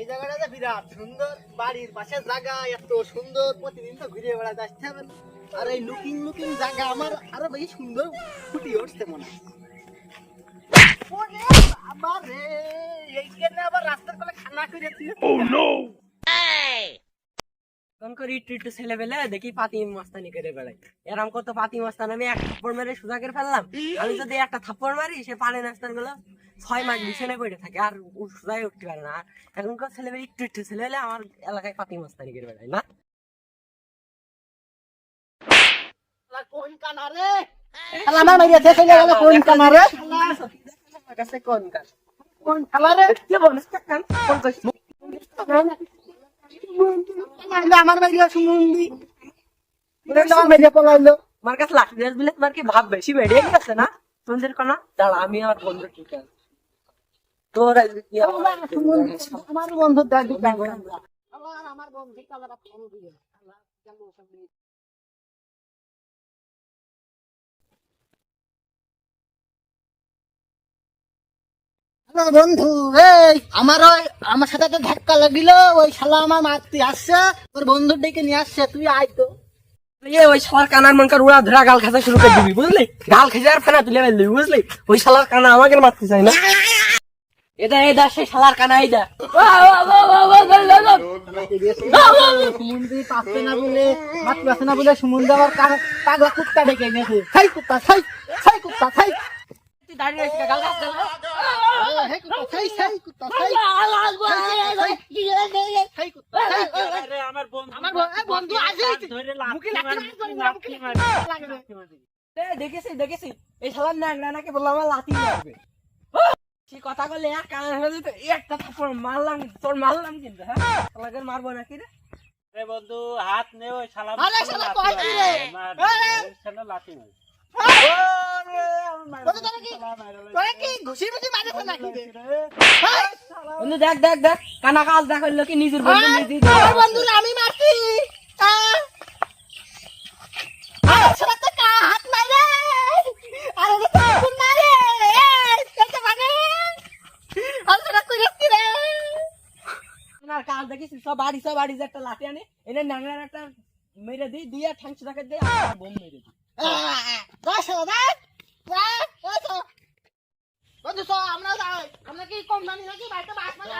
এই জায়গাটা তো বিরাট সুন্দর, বাড়ির পাশে জায়গা এত সুন্দর, প্রতিদিন তো ঘুরে বেড়াতে আসতে হবে। আর এই লুকিং লুকিং জায়গা আমার আরো বেশি সুন্দর ফুটিয়ে উঠছে মনে হয়। ওরে বাবা রে, এইখানে আবার রাস্তার কোলে খানা করে দিয়েছে। কোন করে একটু একটু ছেলে পেলে দেখি পাতি মস্তানি করে বেড়াই। এরকম কত পাতি মস্তান আমি এক থাপ্পড় মেরে সোজা করে ফেললাম। আমি যদি একটা থাপ্পড় মারি সে পানি নাস্তান গুলো 6 মাস বিছানায় পড়ে থাকে আর সোজাই উঠতে পারে না। আর এখনকার ছেলে পেলে একটু একটু ছেলে হলে আমার এলাকায় পাতি মস্তানি করে বেড়াই না। কোন কানা রে? আমার মাইরিয়া থেকে গেল কোন কানা রে? আমার কাছে কোন কান কোন শালা রে? কে বলছ কান কোন কইছ আমার মাইরিয়া সুমন্দি আমার মাইরিয়া পলাইলো। আমার কাছে লাঠি দিয়ে দিলে তোমার কি ভাব বেশি বেড়ে গেছে না? তোমাদের কোনা দাঁড়া আমি আমার বন্ধু ঠিক আছে তোর কি আমার বন্ধু দাদু আমার বন্ধু কালারা ফোন দিয়ে বন্ধু, এই আমার সাথে একটা ধাক্কা লাগিল, ওই শালা আমার মারতে আসছে, তোর বন্ধুর ডেকে নিয়ে আসছে, তুই আয় তো। ওই শালার কানার মনকার উড়া ধরা গাল খাজা শুরু করে দিবি বুঝলি, গাল খেজে আর ফেনা তুলে ফেলবি বুঝলি। ওই শালার কানা আমাকে মারতে চাই না। এটা সেই শালার কানা এইটা সুমন্দি পাচ্ছে না বলে, মারতে পারছে না বলে সুমন্দি আবার পাগলা কুত্তা ডেকে এনেছে। ছাই কুত্তা, ছাই ছাই কুত্তা, ছাই দাঁড়িয়ে রয়েছে গাল খাস গাল দেখেছি দেখেছি এই শালার নাকে বললাম আমার লাথি মারবে। সেই কথা বলে এক কান একটা থাপ্পড় মারলাম, তোর মারলাম কিন্তু। হ্যাঁ শালাকে মারবো নাকি রে? রে বন্ধু হাত নে ওই শালা লাঠি মার। বন্ধু দেখ দেখ দেখ কানা কাজ দেখ হইলো কি নিজের বন্ধু নিজেই বন্ধু আমি মারছি, হাত মারে কাজ দেখিস সব বাড়ি যে একটা লাঠি আনে এনে নাংরার একটা মেরে দিই দিয়ে ঠ্যাংস রাখে দিয়ে বোম মেরে দিই। বন্ধু আমরা কি কম জানি নাকি বাড়িতে বাস মানে